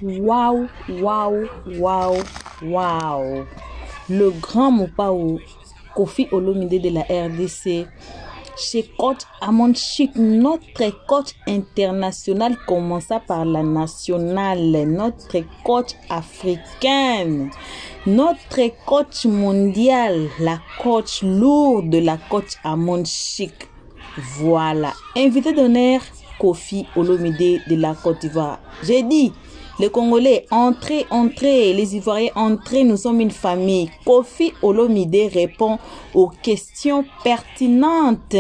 Waouh, waouh, waouh, waouh. Le grand Mopao, Kofi Olomide de la RDC, chez Coach Amon Chic, notre coach international, commença par la nationale, notre coach africaine, notre coach mondial, la coach lourde de la coach Amon Chic. Voilà, invité d'honneur, Kofi Olomide de la Côte d'Ivoire. J'ai dit, les Congolais, entrez, entrez, les Ivoiriens, entrez, nous sommes une famille. Kofi Olomide répond aux questions pertinentes.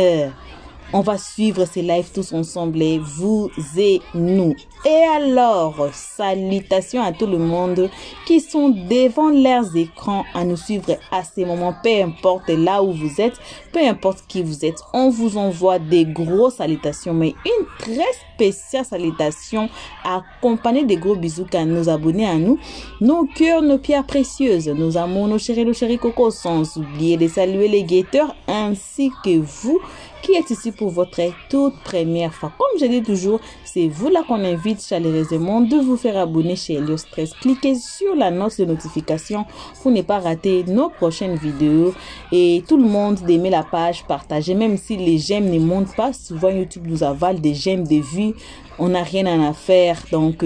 On va suivre ces lives tous ensemble, vous et nous. Et alors, salutations à tout le monde qui sont devant leurs écrans à nous suivre à ces moments. Peu importe là où vous êtes, peu importe qui vous êtes, on vous envoie des grosses salutations, mais une très spéciale salutation accompagnée des gros bisous à nos abonnés à nous, nos cœurs, nos pierres précieuses, nos amours, nos chéris coco, sans oublier de saluer les guetteurs ainsi que vous qui êtes ici pour votre toute première fois. Comme je dis toujours, c'est vous là qu'on invite chaleureusement de vous faire abonner chez Helios Stress. Cliquez sur la note de notification pour ne pas rater nos prochaines vidéos. Et tout le monde d'aimer la page, partager. Même si les j'aime ne montent pas, souvent YouTube nous avale des j'aime, des vues. On n'a rien à faire. Donc,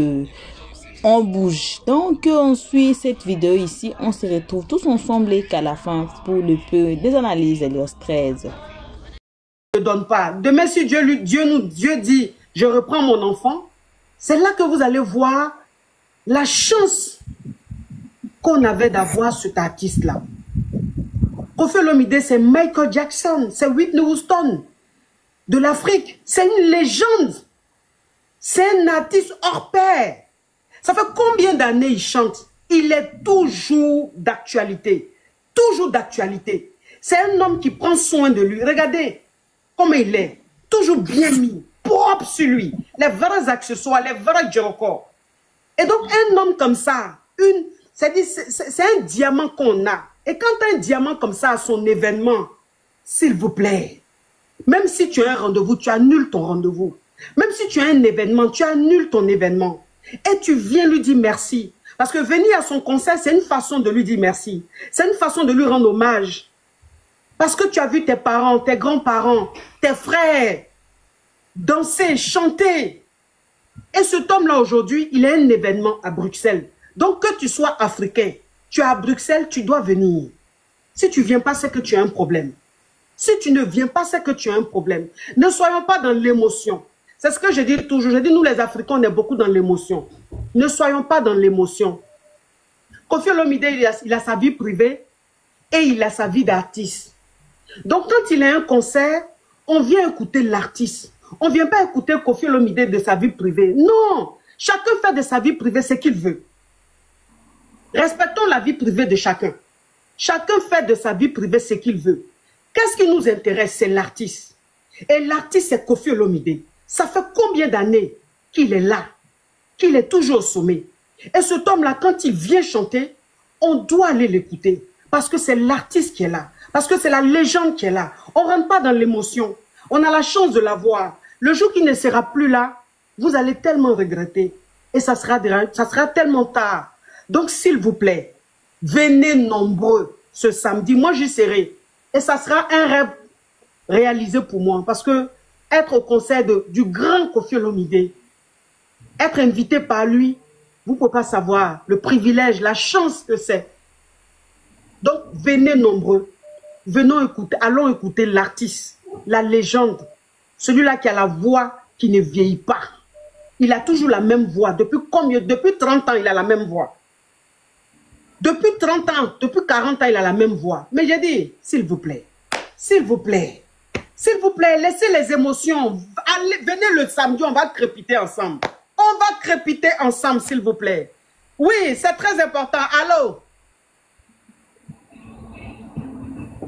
on bouge. Donc, on suit cette vidéo ici. On se retrouve tous ensemble et qu'à la fin pour le peu des analyses Helios 13. Ne donne pas. Demain, si Dieu dit, je reprends mon enfant, c'est là que vous allez voir la chance qu'on avait d'avoir cet artiste-là. Kofi Olomide, c'est Michael Jackson, c'est Whitney Houston de l'Afrique. C'est une légende. C'est un artiste hors pair. Ça fait combien d'années il chante? Il est toujours d'actualité. Toujours d'actualité. C'est un homme qui prend soin de lui. Regardez comme il est, toujours bien mis, propre sur lui, les vrais accessoires, les vrais jokers. Et donc, un homme comme ça, c'est un diamant qu'on a. Et quand un diamant comme ça a son événement, s'il vous plaît, même si tu as un rendez-vous, tu annules ton rendez-vous. Même si tu as un événement, tu annules ton événement. Et tu viens lui dire merci. Parce que venir à son concert, c'est une façon de lui dire merci. C'est une façon de lui rendre hommage. Parce que tu as vu tes parents, tes grands-parents, tes frères danser, chanter. Et cet homme-là aujourd'hui, il a un événement à Bruxelles. Donc que tu sois africain, tu es à Bruxelles, tu dois venir. Si tu ne viens pas, c'est que tu as un problème. Si tu ne viens pas, c'est que tu as un problème. Ne soyons pas dans l'émotion. C'est ce que je dis toujours. Je dis, nous les Africains, on est beaucoup dans l'émotion. Ne soyons pas dans l'émotion. Kofi Olomide, il a sa vie privée et il a sa vie d'artiste. Donc, quand il a un concert, on vient écouter l'artiste. On ne vient pas écouter Kofi Olomide de sa vie privée. Non! Chacun fait de sa vie privée ce qu'il veut. Respectons la vie privée de chacun. Chacun fait de sa vie privée ce qu'il veut. Qu'est-ce qui nous intéresse? C'est l'artiste. Et l'artiste, c'est Kofi Olomide. Ça fait combien d'années qu'il est là? Qu'il est toujours au sommet? Et cet homme-là, quand il vient chanter, on doit aller l'écouter. Parce que c'est l'artiste qui est là. Parce que c'est la légende qui est là. On ne rentre pas dans l'émotion. On a la chance de la voir. Le jour qu'il ne sera plus là, vous allez tellement regretter. Et ça sera tellement tard. Donc, s'il vous plaît, venez nombreux ce samedi. Moi, j'y serai. Et ça sera un rêve réalisé pour moi. Parce que être au concert du grand Kofi Olomide, être invité par lui, vous ne pouvez pas savoir le privilège, la chance que c'est. Donc, venez nombreux. Venons écouter, allons écouter l'artiste, la légende, celui-là qui a la voix qui ne vieillit pas. Il a toujours la même voix. Depuis 30 ans, il a la même voix. Depuis 30 ans, depuis 40 ans, il a la même voix. Mais j'ai dit, s'il vous plaît, s'il vous plaît, s'il vous plaît, laissez les émotions. Allez, venez le samedi, on va crépiter ensemble. On va crépiter ensemble, s'il vous plaît. Oui, c'est très important. Allô?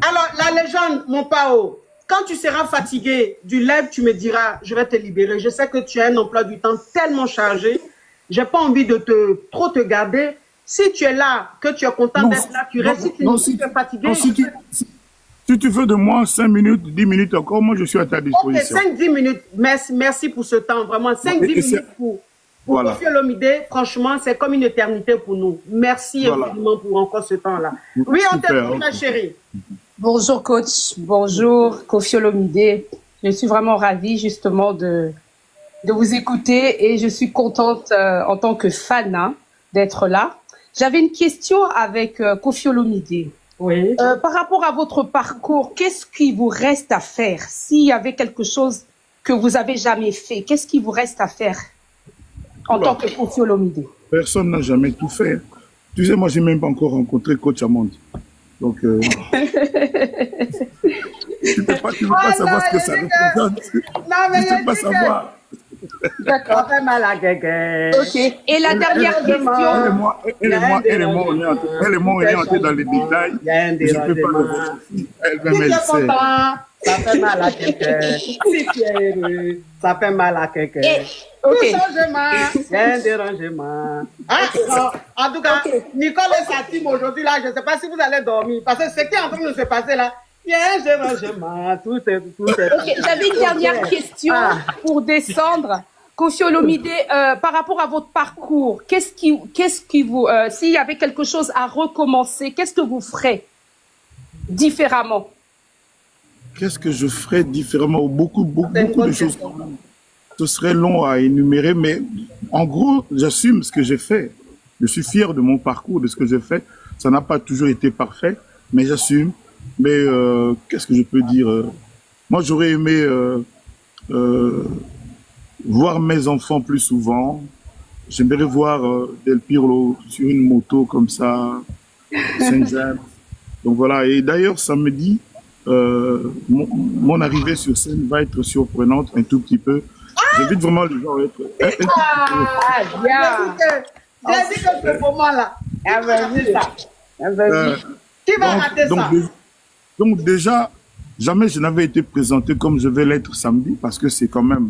Alors, la légende, mon Pao, quand tu seras fatigué du live, tu me diras, je vais te libérer. Je sais que tu as un emploi du temps tellement chargé. Je n'ai pas envie de trop te garder. Si tu es là, que tu es content d'être là, tu restes. Si tu es fatigué. Non, si tu veux de moi 5 minutes, 10 minutes encore, moi je suis à ta disposition. Ok, 5-10 minutes. Merci pour ce temps, vraiment. 5-10 minutes Pour Voilà. Kofi Olomide, franchement, c'est comme une éternité pour nous. Merci infiniment pour encore ce temps-là. Oui, on t'écoute, ma chérie. Bonjour coach, bonjour Kofi Olomide. Je suis vraiment ravie justement de vous écouter et je suis contente en tant que fan hein, d'être là. J'avais une question avec Kofi Olomide. Oui. Par rapport à votre parcours, qu'est-ce qui vous reste à faire? S'il y avait quelque chose que vous avez jamais fait, qu'est-ce qui vous reste à faire en tant que Kofi Olomide? Personne n'a jamais tout fait. Tu sais, moi, j'ai même pas encore rencontré Coach Amond. Donc, tu peux pas savoir ce que ça représente. Non, mais tu peux pas savoir. D'accord. Ça fait mal à quelqu'un. Ok. Et la dernière question. Elle et moi, on est entrés dans les détails. Il y a un Je peux pas le dérangement. Elle-même, elle sait. Ça fait mal à quelqu'un. Si tu es heureux, ça fait mal à quelqu'un. Ok. Tout changement, il y a un dérangement. En tout cas, Nicole et sa team aujourd'hui, là, je ne sais pas si vous allez dormir. Parce que ce qui est en train de se passer là, il y a un dérangement. Tout est. Ok, j'avais une dernière question pour descendre. Kofi Olomide, par rapport à votre parcours, qu'est-ce qui vous, s'il y avait quelque chose à recommencer, qu'est-ce que vous ferez différemment? Qu'est-ce que je ferais différemment? Beaucoup de choses. Ce serait long à énumérer, mais en gros, j'assume ce que j'ai fait. Je suis fier de mon parcours, de ce que j'ai fait. Ça n'a pas toujours été parfait, mais j'assume. Mais qu'est-ce que je peux dire? Moi, j'aurais aimé voir mes enfants plus souvent. J'aimerais voir Del Pirlo sur une moto comme ça, Saint-James. Donc voilà. Et d'ailleurs, samedi, mon arrivée sur scène va être surprenante un tout petit peu. J'invite vraiment les gens à être... J'ai dit que ce moment-là, qui va rater ça? Donc déjà, jamais je n'avais été présenté comme je vais l'être samedi, parce que c'est quand même,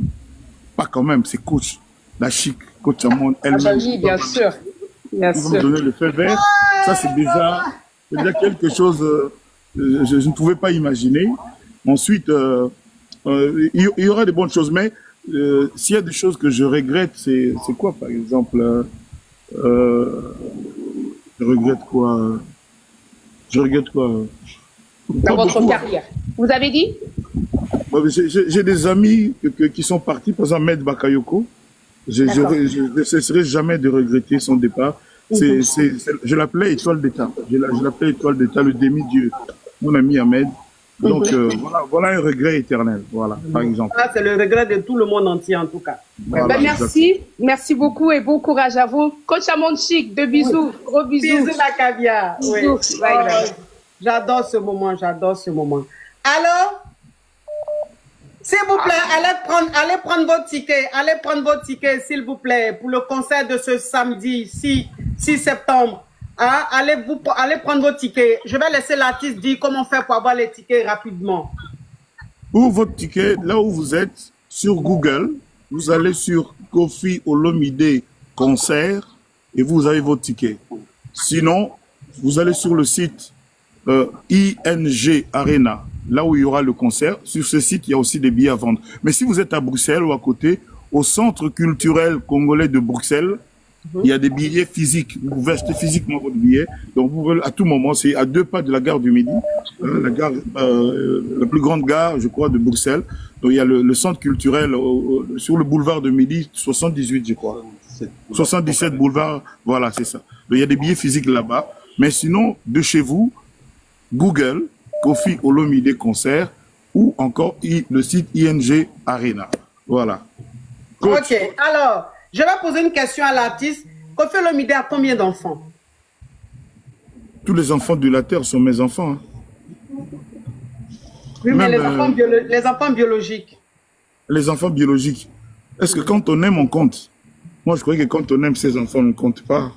pas quand même, c'est coach, la chic, coach Amond, elle-même. Oui, bien sûr. Bien Ils vont me donner le feu vert. Ça, c'est déjà quelque chose je ne pouvais pas imaginer. Ensuite, il y aura des bonnes choses, mais s'il y a des choses que je regrette, c'est quoi, par exemple je regrette quoi? Dans votre carrière. Vous avez dit? J'ai des amis qui sont partis, par exemple, Med Bakayoko. Je ne cesserai jamais de regretter son départ. Je l'appelais Étoile d'État. Je l'appelais Étoile d'État, le demi-dieu. Mon ami Ahmed. Donc, voilà un regret éternel, voilà, par exemple. Ça, c'est le regret de tout le monde entier, en tout cas. Voilà, merci beaucoup et bon courage à vous. Coach Amond Chic, de bisous, gros bisous. Bisous la caviar. Oui. J'adore ce moment, Alors, s'il vous plaît, allez prendre vos tickets, s'il vous plaît, pour le concert de ce samedi 6 septembre. Hein? Allez prendre vos tickets. Je vais laisser l'artiste dire comment faire pour avoir les tickets rapidement. Pour votre ticket, là où vous êtes, sur Google, vous allez sur Kofi Olomide concert et vous avez votre ticket. Sinon, vous allez sur le site ING Arena, là où il y aura le concert. Sur ce site, il y a aussi des billets à vendre. Mais si vous êtes à Bruxelles ou à côté, au Centre culturel congolais de Bruxelles, il y a des billets physiques. Vous pouvez acheter physiquement votre billet. Donc, vous pouvez, à tout moment, c'est à 2 pas de la gare du Midi, la plus grande gare, je crois, de Bruxelles. Donc, il y a le centre culturel sur le boulevard de Midi, 78, je crois. 77 boulevard, voilà, c'est ça. Donc, il y a des billets physiques là-bas. Mais sinon, de chez vous, Google, Kofi Olomide concert, ou encore le site ING Arena. Voilà. Ok, alors... Je vais poser une question à l'artiste. Kofi Olomide a combien d'enfants? Tous les enfants de la Terre sont mes enfants. Hein. Oui, mais les enfants biologiques. Les enfants biologiques. Est-ce que quand on aime, on compte? Moi, je croyais que quand on aime ses enfants, on ne compte pas.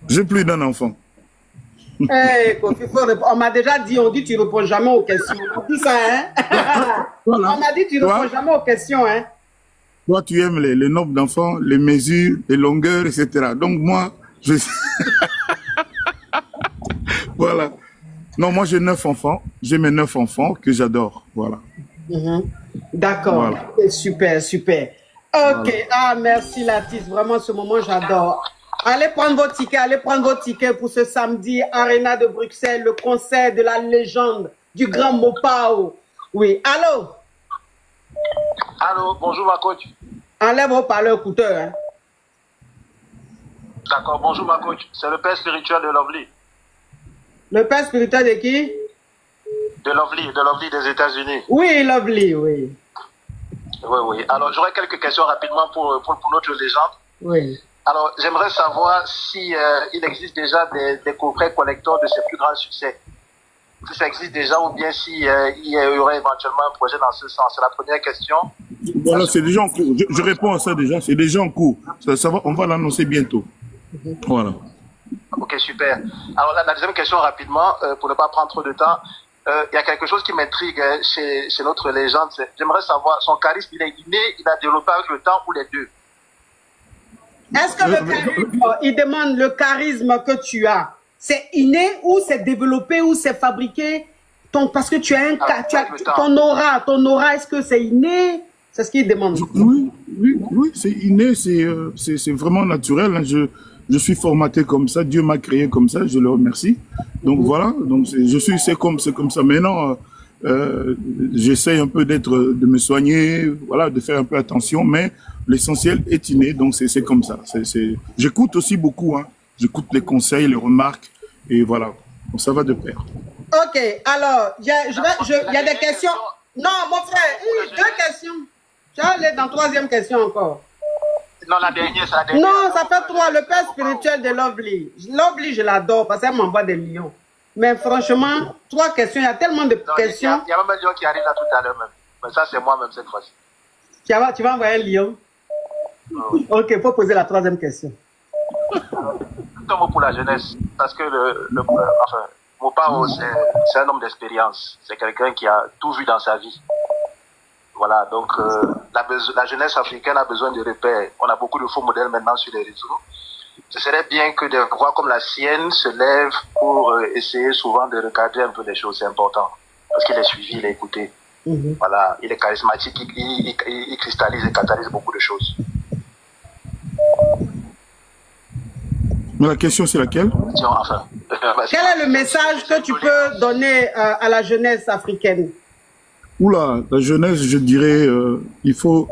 J'ai plus d'un enfant. Hey, Kofi, on m'a déjà dit, on dit tu ne réponds jamais aux questions. On dit ça, hein? Voilà. On m'a dit tu ne réponds jamais aux questions, hein? Toi, tu aimes les nombres d'enfants, les mesures, les longueurs, etc. Donc, moi, je... Voilà. Non, moi, j'ai 9 enfants. J'ai mes 9 enfants que j'adore. Voilà. D'accord. Voilà. Super, super. Ok, ah merci Latis, vraiment ce moment j'adore. Allez prendre vos tickets pour ce samedi, Arena de Bruxelles, le concert de la légende du grand Mopao. Oui, allô? Allô, bonjour ma coach. Enlève vos parleurs écouteurs. Hein. D'accord, bonjour ma coach. C'est le père spirituel de Lovely. Le père spirituel de qui? De Lovely des États-Unis. Oui, Lovely, oui. Oui. Alors, j'aurais quelques questions rapidement pour notre légende. Oui. Alors, j'aimerais savoir si il existe déjà des coffrets collecteurs de ses plus grands succès. Si ça existe déjà ou bien si il y aurait éventuellement un projet dans ce sens. C'est la première question. Voilà, c'est déjà en cours. Je réponds à ça déjà. C'est déjà en cours. Ça va, on va l'annoncer bientôt. Voilà. Ok, super. Alors, la deuxième question rapidement, pour ne pas prendre trop de temps. Il y a quelque chose qui m'intrigue chez notre légende. J'aimerais savoir, son charisme, il est inné, il a développé avec le temps ou les deux? Est-ce que le charisme, il demande le charisme que tu as, c'est inné ou c'est développé ou c'est fabriqué parce que tu as ton aura, est-ce que c'est inné? C'est ce qu'il demande. Oui, c'est inné, c'est vraiment naturel. Hein. Je suis formaté comme ça, Dieu m'a créé comme ça, je le remercie. Donc voilà, donc c'est comme ça. Maintenant, j'essaye un peu de me soigner, voilà, de faire un peu attention, mais l'essentiel est inné, donc c'est comme ça. J'écoute aussi beaucoup, hein. J'écoute les conseils, les remarques, et voilà, donc ça va de pair. Ok, alors, il y a des questions. Non, mon frère, deux questions. Tu vas aller dans la troisième question encore. Non, la dernière, c'est la dernière. Non, ça fait 3, le père spirituel de Lovely. Lovely, je l'adore parce qu'elle m'envoie des lions. Mais franchement, 3 questions, il y a tellement de questions. Il y a même un lion qui arrive là tout à l'heure même. Mais ça, c'est moi-même cette fois-ci. Tu vas envoyer un lion? Ok, il faut poser la 3e question. Un mot pour la jeunesse. Parce que Mopao, c'est un homme d'expérience. C'est quelqu'un qui a tout vu dans sa vie. Voilà, donc la jeunesse africaine a besoin de repères. On a beaucoup de faux modèles maintenant sur les réseaux. Ce serait bien que des voix comme la sienne se lèvent pour essayer souvent de recadrer un peu les choses. C'est important. Parce qu'il est suivi, il est écouté. Voilà, il est charismatique, il cristallise et catalyse beaucoup de choses. Mais la question, c'est laquelle? Enfin, quel est le message que tu peux donner à la jeunesse africaine? Oula, la jeunesse, je dirais, il faut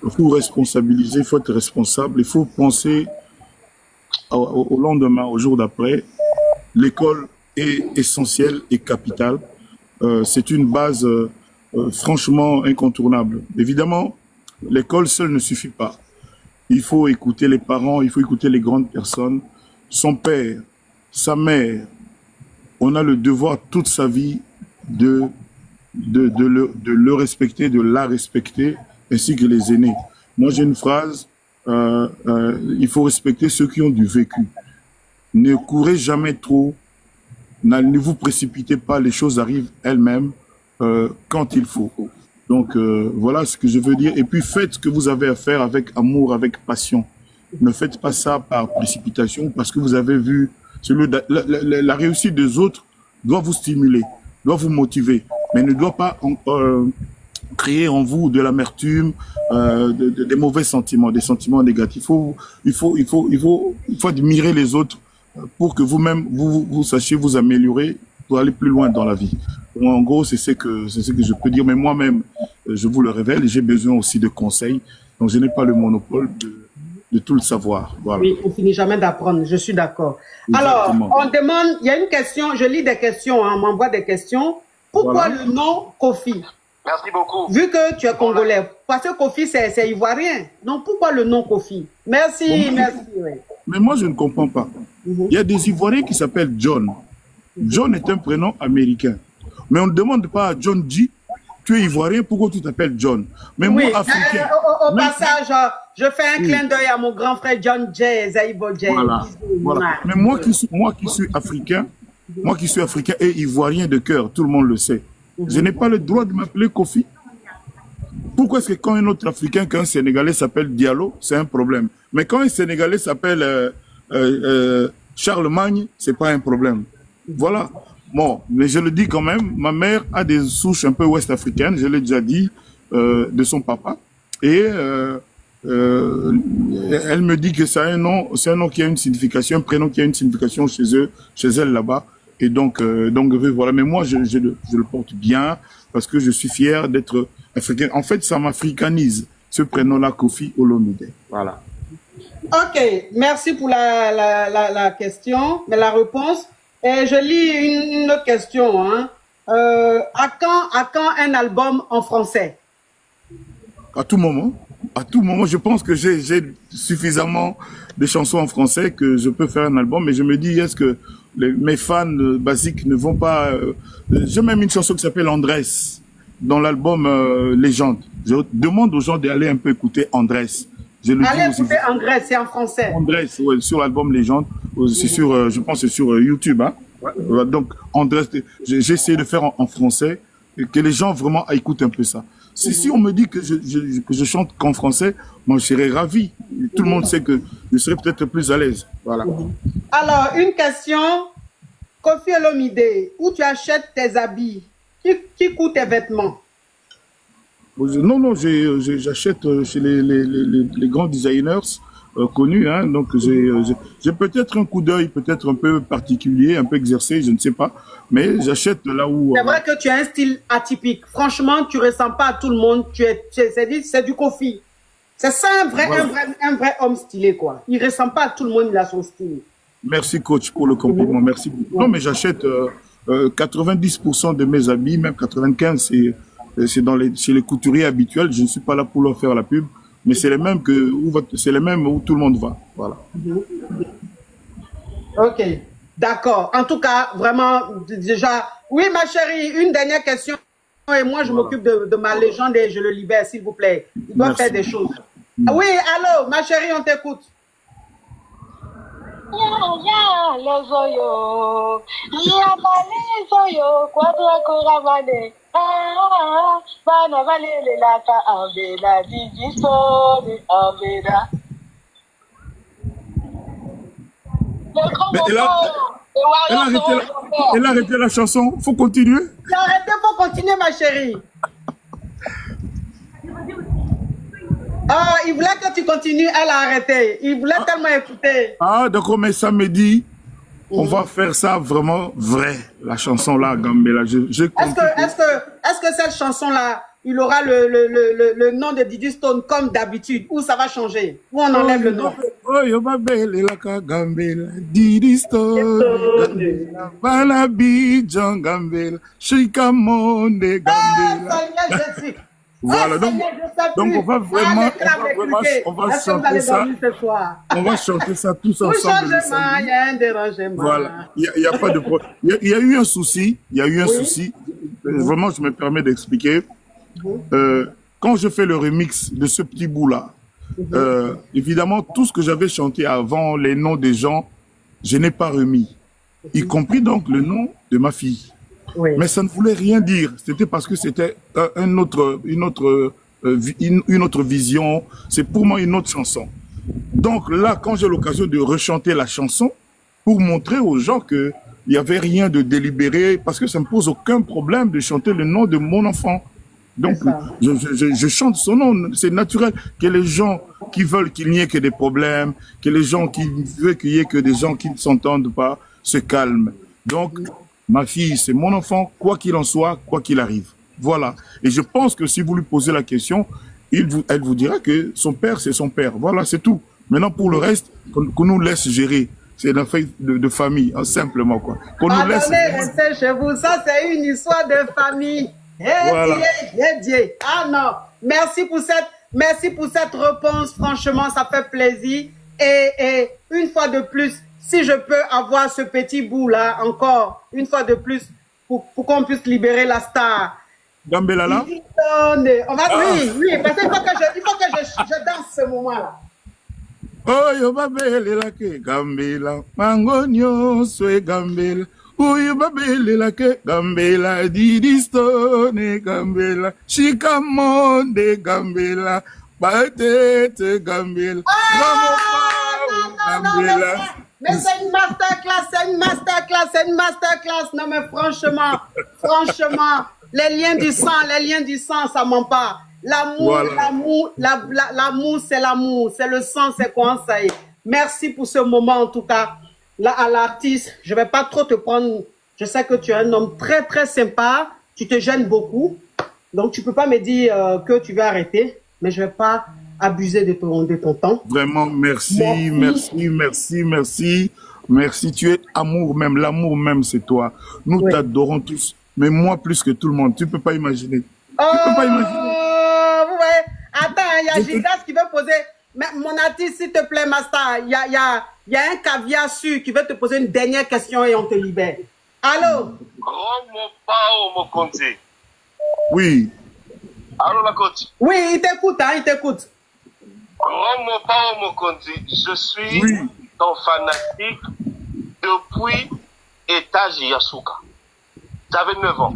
responsabiliser, il faut être responsable, il faut penser au lendemain, au jour d'après. L'école est essentielle et capitale. C'est une base franchement incontournable. Évidemment, l'école seule ne suffit pas. Il faut écouter les parents, il faut écouter les grandes personnes, son père, sa mère. On a le devoir toute sa vie de le respecter, de la respecter, ainsi que les aînés. Moi, j'ai une phrase, il faut respecter ceux qui ont du vécu. Ne courez jamais trop, ne vous précipitez pas, les choses arrivent elles-mêmes quand il faut. Donc, voilà ce que je veux dire. Et puis, faites ce que vous avez à faire avec amour, avec passion. Ne faites pas ça par précipitation, parce que vous avez vu, la réussite des autres doit vous stimuler, doit vous motiver, mais ne doit pas créer en vous de l'amertume, des mauvais sentiments, des sentiments négatifs. Il faut admirer les autres pour que vous-même, vous sachiez vous améliorer pour aller plus loin dans la vie. Donc, en gros, c'est ce que je peux dire. Mais moi-même, je vous le révèle, j'ai besoin aussi de conseils. Donc, je n'ai pas le monopole de tout le savoir. Voilà. Oui, on finit jamais d'apprendre, je suis d'accord. Alors, on demande, il y a une question, je lis des questions, hein, on m'envoie des questions. Pourquoi le nom Kofi? Merci beaucoup. Vu que tu es congolais, parce que Kofi c'est ivoirien. Donc pourquoi le nom Kofi? Merci, merci. Oui. Mais moi je ne comprends pas. Il y a des Ivoiriens qui s'appellent John. John est un prénom américain. Mais on ne demande pas à John G, tu es ivoirien, pourquoi tu t'appelles John? Mais moi, africain. Au passage, je fais un clin d'œil à mon grand frère John J. Zaibo J. Voilà. Mais moi qui suis africain, et ivoirien de cœur, tout le monde le sait. Je n'ai pas le droit de m'appeler Kofi. Pourquoi est-ce que quand un autre Africain, qu'un Sénégalais s'appelle Diallo, c'est un problème. Mais quand un Sénégalais s'appelle Charlemagne, c'est pas un problème. Voilà. Bon, mais je le dis quand même, ma mère a des souches un peu ouest-africaines, je l'ai déjà dit, de son papa. Et Elle me dit que c'est un nom qui a une signification, un prénom qui a une signification chez eux, chez elle là-bas. Et donc voilà. Mais moi, je le porte bien parce que je suis fier d'être africain. En fait, ça m'africanise, ce prénom-là, Kofi Olomide. Voilà. Ok, merci pour la question, mais la réponse. Et je lis une autre question. Hein. À quand un album en français? À tout moment. À tout moment, je pense que j'ai suffisamment de chansons en français que je peux faire un album. Mais je me dis, est-ce que mes fans basiques ne vont pas... J'ai même une chanson qui s'appelle Andrés, dans l'album Légende. Je demande aux gens d'aller un peu écouter Andrés. Allez écouter Andrés, c'est en français. Andrés, ouais, sur l'album Légende. C'est sur, je pense que c'est sur YouTube. Hein. Ouais. Donc, Andrés, j'ai essayé de faire en français, et que les gens vraiment écoutent un peu ça. Si on me dit que je chante qu'en français, moi je serais ravi. Tout le monde sait que je serais peut-être plus à l'aise. Voilà. Alors, une question. Kofi Olomide, où tu achètes tes habits? Qui coûte tes vêtements? Non, j'achète chez les grands designers connus. Hein, donc, j'ai peut-être un coup d'œil, peut-être un peu particulier, un peu exercé, je ne sais pas. Mais j'achète là où... C'est vrai que tu as un style atypique. Franchement, tu ne ressembles pas à tout le monde. C'est du Kofi. C'est ça un vrai homme stylé, quoi. Il ne ressemble pas à tout le monde, il a son style. Merci, coach, pour le compliment. Merci beaucoup. Non, mais j'achète 90% de mes habits, même 95%, c'est chez les couturiers habituels. Je ne suis pas là pour leur faire la pub, mais c'est les mêmes où tout le monde va. Voilà. Ok, d'accord. En tout cas, vraiment, déjà... Oui, ma chérie, une dernière question. Et moi, je m'occupe de ma légende et je le libère, s'il vous plaît. Il doit faire des choses. Oui, allô, ma chérie, on t'écoute. Elle a arrêté la chanson. Faut continuer. J'ai arrêté, faut continuer, ma chérie. Ah, il voulait que tu continues, elle a arrêté. Il voulait tellement écouter. Ah, d'accord, mais samedi, on va faire ça vraiment vrai, la chanson-là, Gambela. Est-ce que cette chanson-là, il aura le nom de Didi Stone comme d'habitude, ou ça va changer, ou on enlève le nom? Oh, yo ma belle, la Gambela, Didi Stone, Banabi, Gambela, Shikamonde, Gambela. Voilà, donc on va vraiment chanter ça. On va chanter ça tous ensemble. Il y a un dérangement. Voilà, il y a pas de problème. Il y a eu un souci. Il y a eu un souci. Vraiment, je me permets d'expliquer. Quand je fais le remix de ce petit bout-là, évidemment, tout ce que j'avais chanté avant, les noms des gens, je n'ai pas remis. Y compris donc le nom de ma fille. Oui. Mais ça ne voulait rien dire. C'était parce que c'était une autre vision. C'est pour moi une autre chanson. Donc là, quand j'ai l'occasion de rechanter la chanson, pour montrer aux gens que il n'y avait rien de délibéré, parce que ça ne me pose aucun problème de chanter le nom de mon enfant. Donc, je chante son nom. C'est naturel que les gens qui veulent qu'il n'y ait que des problèmes, que les gens qui veulent qu'il y ait que des gens qui ne s'entendent pas, se calment. Donc, ma fille, c'est mon enfant, quoi qu'il en soit, quoi qu'il arrive. Voilà. Et je pense que si vous lui posez la question, elle vous dira que son père, c'est son père. Voilà, c'est tout. Maintenant, pour le reste, qu'on nous laisse gérer. C'est une affaire de famille, hein, simplement, quoi. Qu'on nous laisse... restez chez vous. Ça, c'est une histoire de famille. Voilà. Ah non. Merci pour cette réponse. Franchement, ça fait plaisir. Et une fois de plus, si je peux avoir ce petit bout-là, encore, une fois de plus, pour qu'on puisse libérer la star. Gambela là? Oui, parce qu'il faut que je danse ce moment-là. Oh, yo babele la ke Gambela, mangonyo swe Gambela. Oh, yo babele la ke Gambela, Didi Stone Gambela, Shikamonde Gambela, Batete Gambela. Gambela. Mais c'est une masterclass, Non, mais franchement, les liens du sang, ça ment pas. L'amour, Voilà. l'amour, c'est l'amour. C'est le sang, c'est quoi, ça y est. Merci pour ce moment, en tout cas. Là, à l'artiste, je vais pas trop te prendre. Je sais que tu es un homme très, très sympa. Tu te gênes beaucoup. Donc, tu peux pas me dire que tu vas arrêter. Mais je vais pas abuser de ton temps. Vraiment, merci, merci, merci, merci. Merci, tu es amour même, l'amour même, c'est toi. Nous Oui. t'adorons tous, mais moi plus que tout le monde. Tu peux pas imaginer. Oh, Tu peux pas imaginer. ouais. Attends, il y a Gildas qui veut poser. Mais mon artiste, s'il te plaît, Master, il y a un caviar sûr qui veut te poser une dernière question et on te libère. Allô? Oui, Allô, la coach. Oui, il t'écoute, hein, il t'écoute. Je suis oui. ton fanatique depuis étage Yasuka. J'avais 9 ans.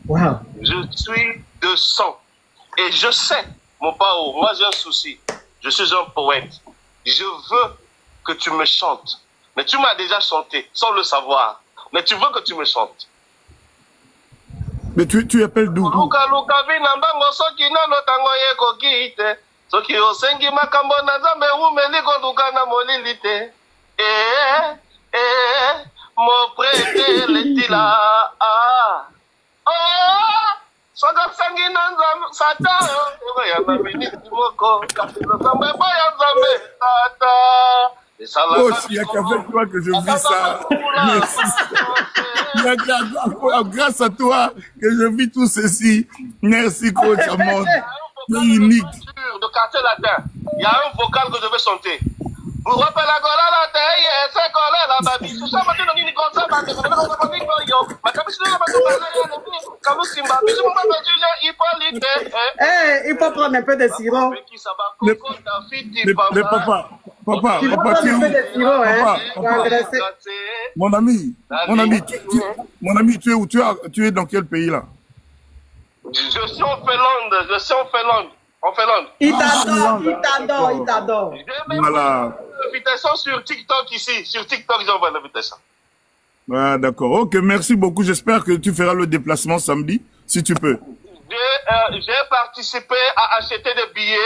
Wow. Je suis de sang. Et je sais, mon pao, moi j'ai un souci. Je suis un poète. Je veux que tu me chantes. Mais tu m'as déjà chanté, sans le savoir. Mais tu veux que tu me chantes. Mais tu appelles d'où? Luka luka vina mbango soki nano tango ye koki te. Soki osengi makambo na nzambe umeli koluka na molili te. Mo prete letila. Soka sangi na nzambe sata. Ya na miniti moko. Kapila nzambe baya nzambe tata. Oh, il y a qu'avec toi que je vis ça. Merci. Il y a grâce à toi que je vis tout ceci. Merci, coach Amon. C'est unique. De quartier latin, il y a un vocal que je vais chanter. Vous rappelez la gola la taille, c'est collé la babi. Tout ça, maintenant, on dit comme ça, parce que je vais vous dire, yo. Ma capucine, la babi, comme Simba, mais je m'en vais dire, Eh, il faut prendre un peu de sirop. Le papa, Tu vas prendre tu es un où? peu de sirop, hein. Papa, Pour agresser. mon ami, tu es où? Tu es dans quel pays là? Je suis en Finlande, Il t'adore, il t'adore. J'ai même Voilà. l'invitation sur TikTok ici. Sur TikTok, j'envoie l'invitation. Ah, d'accord. Ok, merci beaucoup. J'espère que tu feras le déplacement samedi, si tu peux. J'ai participé à acheter des billets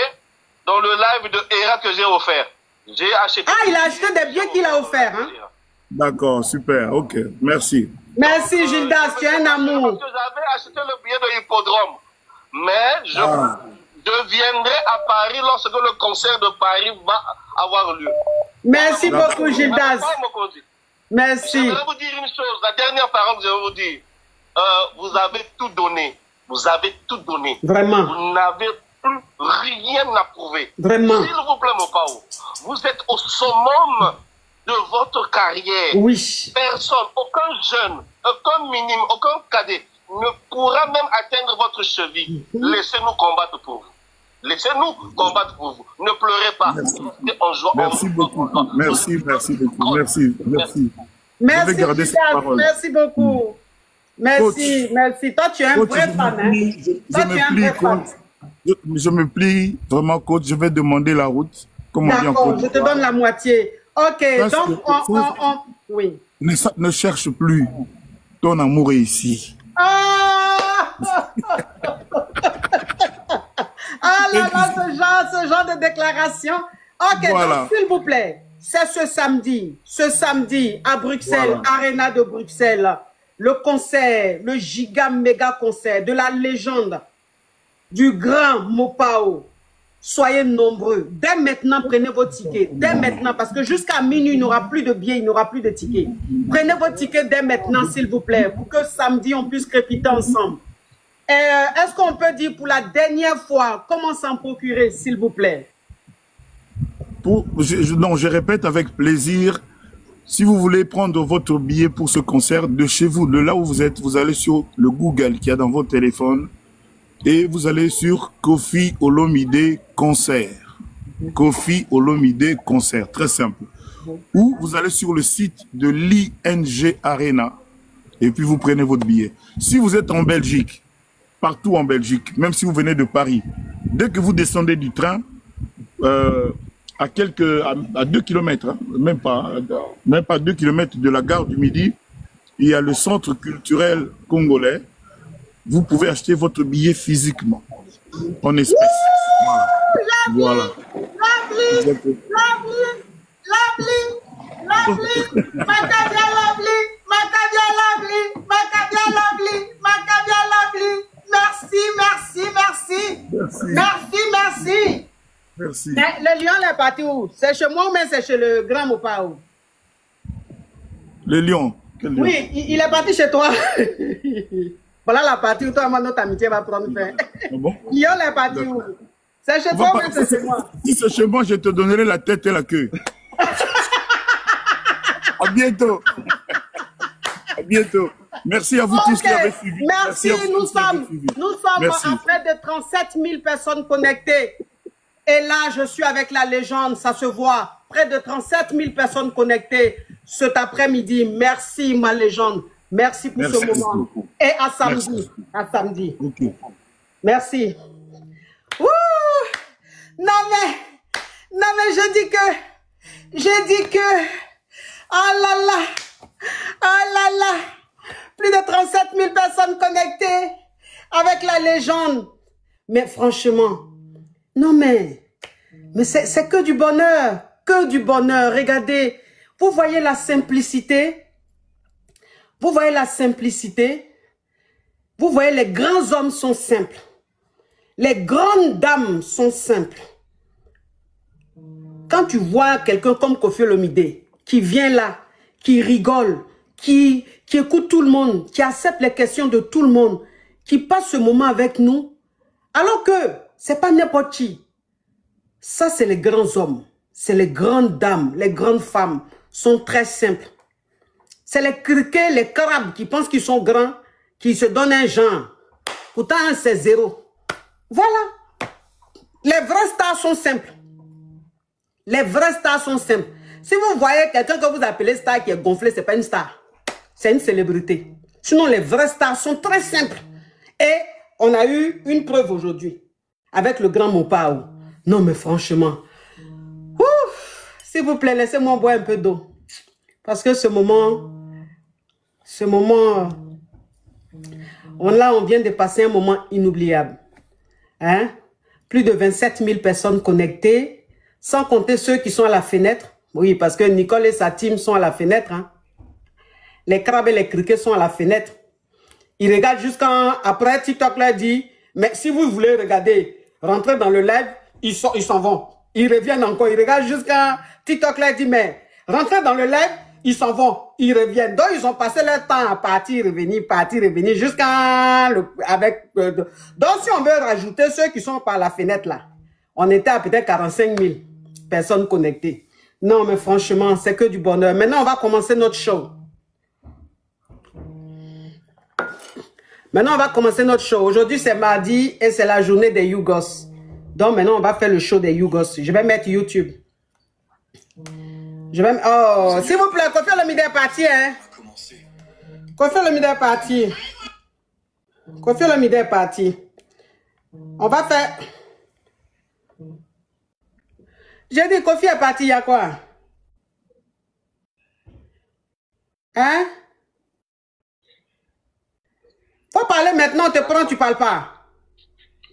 dans le live de Hera que j'ai offert. J'ai acheté. Ah, il a acheté des billets qu'il a offerts, hein. D'accord, super. Ok, merci. Merci, Gildas, tu es un amour. Parce que j'avais acheté le billet de l'hippodrome. Mais je viendrai à Paris lorsque le concert de Paris va avoir lieu. Merci beaucoup, Gildas. Merci. Je vais vous dire une chose, la dernière parole que je vais vous dire. Vous avez tout donné. Vous avez tout donné. Vraiment. Vous n'avez plus rien à prouver. Vraiment. S'il vous plaît, mon pao, vous êtes au summum de votre carrière. Oui. Personne, aucun jeune, aucun minime, aucun cadet ne pourra même atteindre votre cheville. Laissez-nous combattre pour vous. Laissez-nous combattre pour vous. Ne pleurez pas. Merci beaucoup. Merci beaucoup. Merci. Merci, garder cette Gildas. parole. Merci beaucoup. Merci, Coach. merci. Toi, tu es un Coach, vrai fan, hein. Toi, tu es un vrai fan. Je me plie vraiment, coach. Je vais demander la route. Comme on dit en D'accord, coach. je te donne la moitié. Ok, Parce donc que- oui. Ne cherche plus. Ton amour est ici. Ah Ah là là, ce genre de déclaration. Ok, Voilà. donc s'il vous plaît, c'est ce samedi à Bruxelles, Voilà. Arena de Bruxelles, le concert, le giga méga concert de la légende du grand Mopao. Soyez nombreux. Dès maintenant, prenez vos tickets. Dès maintenant, parce que jusqu'à minuit, il n'y aura plus de billets, il n'y aura plus de tickets. Prenez vos tickets dès maintenant, s'il vous plaît, pour que samedi, on puisse crépiter ensemble. Est-ce qu'on peut dire pour la dernière fois comment s'en procurer, s'il vous plaît? Non, je répète avec plaisir. Si vous voulez prendre votre billet pour ce concert de chez vous, de là où vous êtes, vous allez sur le Google qu'il y a dans votre téléphone et vous allez sur Koffi Olomide Concert. Koffi Olomide Concert, très simple. Ou vous allez sur le site de l'ING Arena et puis vous prenez votre billet. Si vous êtes en Belgique, partout en Belgique, même si vous venez de Paris, dès que vous descendez du train, à 2 km, hein, même pas 2 km de la gare du Midi, il y a le centre culturel congolais. Vous pouvez acheter votre billet physiquement. en espèces. Voilà. Lovely, Macabia lovely, Macabia lovely, Macabia lovely, Macabia lovely. Merci, merci, merci. Merci, merci. Merci. Mais le lion est parti où? C'est chez moi ou même c'est chez le grand Mopao? Le lion. Quel lion? Oui, il est parti chez toi. Voilà la partie où toi, notre amitié va prendre fin. Ah bon? Lion est parti où? C'est chez toi ou même c'est chez moi? Si c'est chez moi, je te donnerai la tête et la queue. À bientôt. À bientôt. Merci à vous tous qui avez suivi. Merci, nous sommes à près de 37 000 personnes connectées. Et là, je suis avec la légende, ça se voit. Près de 37 000 personnes connectées cet après-midi. Merci, ma légende. Merci pour ce moment. Beaucoup. Et à samedi. À samedi. Okay. Merci. Ouh! Non mais je dis que, oh là là, plus de 37 000 personnes connectées avec la légende. Mais franchement, non mais c'est que du bonheur, Regardez, vous voyez la simplicité, vous voyez les grands hommes sont simples, les grandes dames sont simples. Quand tu vois quelqu'un comme Koffi Olomide qui vient là, qui rigole, qui écoute tout le monde, qui accepte les questions de tout le monde, qui passe ce moment avec nous, alors que c'est pas n'importe qui. Ça, c'est les grands hommes, c'est les grandes dames, les grandes femmes sont très simples. C'est les criquets, les crabes qui pensent qu'ils sont grands, qui se donnent un genre. Pourtant, c'est zéro. Voilà. Les vrais stars sont simples. Les vrais stars sont simples. Si vous voyez quelqu'un que vous appelez star qui est gonflé, ce n'est pas une star. C'est une célébrité. Sinon, les vrais stars sont très simples. Et on a eu une preuve aujourd'hui avec le grand Mopao. Non, mais franchement, s'il vous plaît, laissez-moi boire un peu d'eau. Parce que ce moment, on vient de passer un moment inoubliable. Hein? Plus de 27 000 personnes connectées, sans compter ceux qui sont à la fenêtre. Oui, parce que Nicole et sa team sont à la fenêtre. Hein? Les crabes et les criquets sont à la fenêtre. Ils regardent jusqu'à... Après, TikTok leur dit, mais si vous voulez regarder, rentrer dans le live, ils s'en vont. Ils reviennent encore. Ils regardent jusqu'à... TikTok leur dit, mais rentrer dans le live, ils s'en vont. Ils reviennent. Donc, ils ont passé leur temps à partir, revenir, jusqu'à... Donc, si on veut rajouter ceux qui sont par la fenêtre là, on était à peut-être 45 000 personnes connectées. Non, mais franchement, c'est que du bonheur. Maintenant, on va commencer notre show. Aujourd'hui, c'est mardi et c'est la journée des Yougos. Donc, maintenant, on va faire le show des Yougos. Je vais mettre YouTube. Oh, s'il vous plaît, Koffi Olomide est parti, hein? Koffi Olomide est parti. Koffi Olomide est parti. On va faire... J'ai dit Koffi est parti, il y a quoi? Hein? Faut parler maintenant, on te prend, tu parles pas.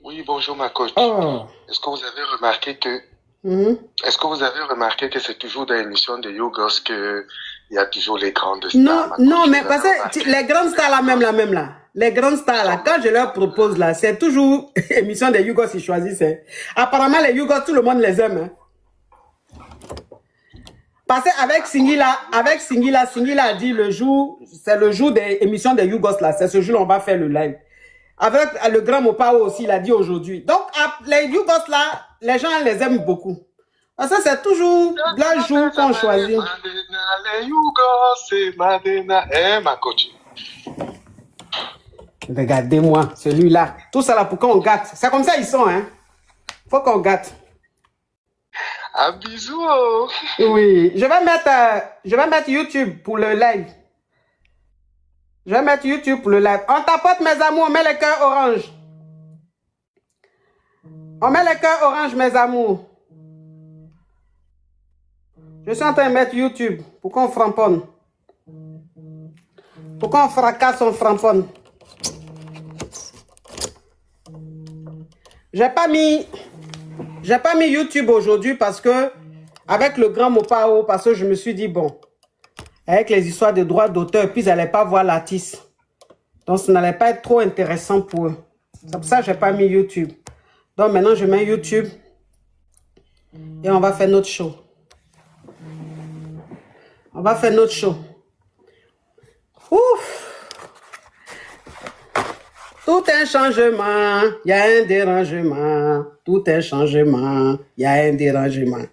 Oui, bonjour ma coach. Oh. Est-ce que vous avez remarqué que c'est toujours dans l'émission de YouGirls que il y a toujours les grandes stars? Non, mais parce que les grandes stars la même là. Les grandes stars là, quand je leur propose là, c'est toujours émission de YouGirls ils choisissent. Apparemment les YouGirls, tout le monde les aime. Hein. Parce qu'avec Singila a dit le jour, c'est le jour des émissions de YouGirls là, c'est ce jour on va faire le live. Avec le grand Mopao aussi, il a dit aujourd'hui. Donc, les YouGirls là, les gens les aiment beaucoup. Parce que c'est toujours le jour qu'on choisit. Les YouGirls, c'est Madena. Ma coach. Regardez-moi, celui-là. Tout ça là pour qu'on gâte. C'est comme ça ils sont, hein. Faut qu'on gâte. Un bisou. Oh. Oui, je vais mettre YouTube pour le live. On tapote mes amours, on met les cœurs orange. Mes amours. Je suis en train de mettre YouTube pour qu'on framponne. Pour qu'on fracasse, on framponne. J'ai pas mis YouTube aujourd'hui parce que, avec le grand Mopao, parce que je me suis dit, bon, avec les histoires de droits d'auteur, puis ils n'allaient pas voir l'artiste. Donc, ça n'allait pas être trop intéressant pour eux. C'est pour ça que je n'ai pas mis YouTube. Donc, maintenant, je mets YouTube. Et on va faire notre show. On va faire notre show. Ouf! Tout un changement, il y a un dérangement. Tout un changement, il y a un dérangement.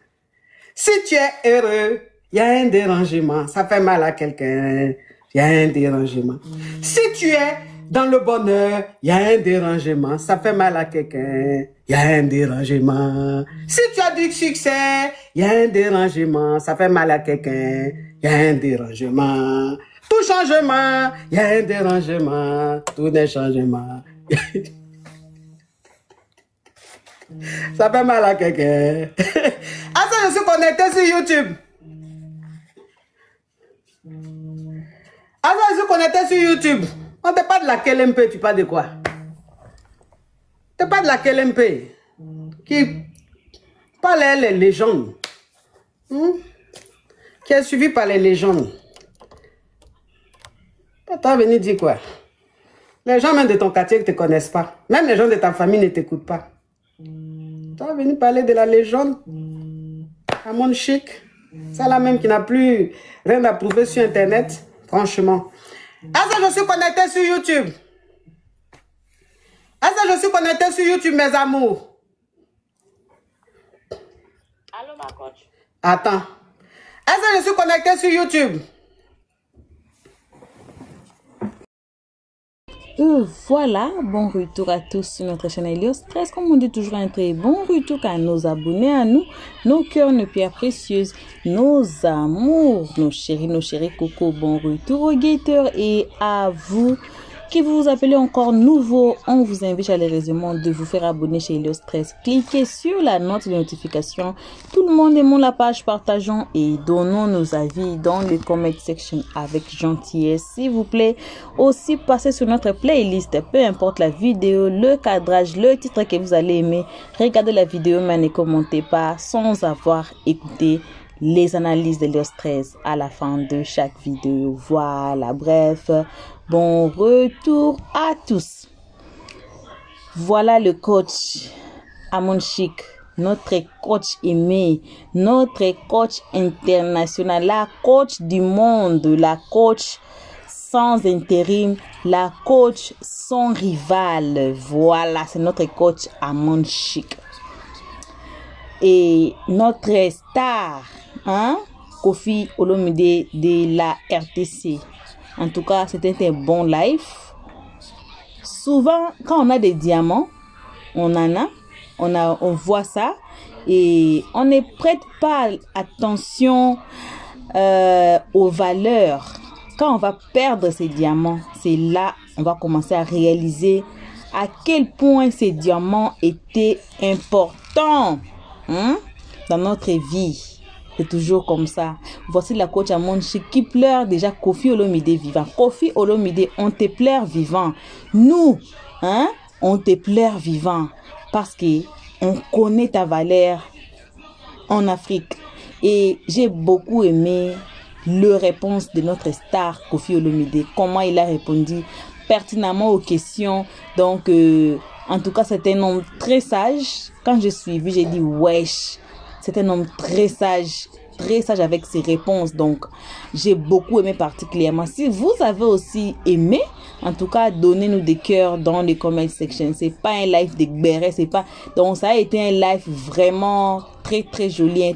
Si tu es heureux, il y a un dérangement. Ça fait mal à quelqu'un. Il y a un dérangement. Si tu es dans le bonheur, il y a un dérangement. Ça fait mal à quelqu'un. Il y a un dérangement. Si tu as du succès, il y a un dérangement. Ça fait mal à quelqu'un. Il y a un dérangement. Tout changement, il y a un dérangement. Tout un changement. Ça fait mal à quelqu'un. Ah, ça, je suis connecté sur YouTube. Ah, ça, je suis connecté sur YouTube. On te parle de la KLMP, tu parles de quoi? Tu parles de la KLMP qui parle les légendes. Qui est suivi par les légendes. Tu vas venir dire quoi? Les gens même de ton quartier ne te connaissent pas. Même les gens de ta famille ne t'écoutent pas. Tu vas venir parler de la légende Amon Chic. C'est la même qui n'a plus rien à prouver sur Internet. Franchement. Est-ce que je suis connecté sur YouTube? Est-ce que je suis connecté sur YouTube, mes amours? Allô, ma coach? Attends. Est-ce que je suis connecté sur YouTube? Voilà, bon retour à tous sur notre chaîne Helios Stress. Comme on dit toujours, un très bon retour à nos abonnés, à nous, nos cœurs, nos pierres précieuses, nos amours, nos chéris coco. Bon retour aux guetteurs et à vous qui vous appelez encore nouveau. On vous invite chaleureusement de vous faire abonner chez Helios Stress. Cliquez sur la note de notification. Tout le monde aimons la page, partageons et donnons nos avis dans le comment section avec gentillesse, s'il vous plaît. Aussi, passez sur notre playlist, peu importe la vidéo, le cadrage, le titre que vous allez aimer. Regardez la vidéo, mais ne commentez pas sans avoir écouté les analyses de Helios Stress à la fin de chaque vidéo. Voilà, bref, bon retour à tous. Voilà le coach Amon Chic, notre coach aimé, notre coach international, la coach du monde, la coach sans intérim, la coach sans rival. Voilà, c'est notre coach Amon Chic. Et notre star, Koffi Olomide de la RTC. En tout cas, c'était un bon live. Souvent, quand on a des diamants, on voit ça et on ne prête pas attention aux valeurs. Quand on va perdre ces diamants, c'est là on va commencer à réaliser à quel point ces diamants étaient importants dans notre vie. C'est toujours comme ça. Voici la coach Amon Chic qui pleure déjà Koffi Olomide vivant. Koffi Olomide, on te pleure vivant. Nous, on te pleure vivant parce que on connaît ta valeur en Afrique. Et j'ai beaucoup aimé le réponse de notre star Koffi Olomide. Comment il a répondu pertinemment aux questions. Donc, en tout cas, c'est un homme très sage. Quand je suis vu, j'ai dit wesh. C'est un homme très sage avec ses réponses. Donc, j'ai beaucoup aimé particulièrement. Si vous avez aussi aimé, en tout cas, donnez-nous des cœurs dans les comment section. C'est pas un live de Gbéré, c'est pas. Donc, ça a été un live vraiment très joli, un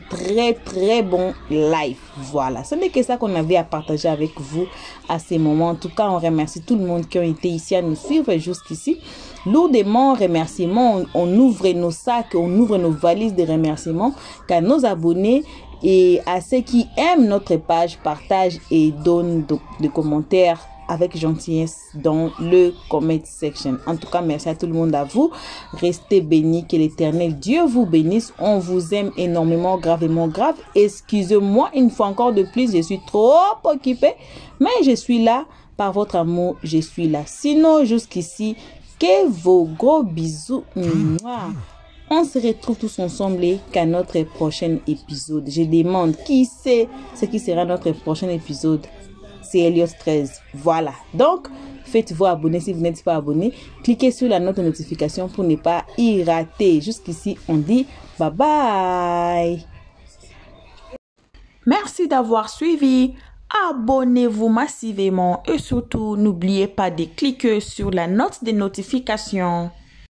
très bon live. Voilà, ce n'est que ça qu'on avait à partager avec vous à ces moments. En tout cas, on remercie tout le monde qui a été ici à nous suivre jusqu'ici. Lourdement remerciements, on ouvre nos sacs, on ouvre nos valises de remerciements qu'à nos abonnés et à ceux qui aiment notre page, partagent et donnent des commentaires avec gentillesse dans le comment section. En tout cas, merci à tout le monde, à vous. Restez bénis, que l'Éternel Dieu vous bénisse. On vous aime énormément, gravement grave. Excusez-moi une fois encore de plus, je suis trop occupée, mais je suis là. Par votre amour, je suis là. Sinon, jusqu'ici, Que vos gros bisous. Mouah. On se retrouve tous ensemble qu'à notre prochain épisode. Je demande qui sait ce qui sera notre prochain épisode. C'est Helios 13. Voilà. Donc, faites-vous abonner si vous n'êtes pas abonné. Cliquez sur la note de notification pour ne pas y rater. Jusqu'ici, on dit bye bye. Merci d'avoir suivi. Abonnez-vous massivement et surtout, n'oubliez pas de cliquer sur la note de notification.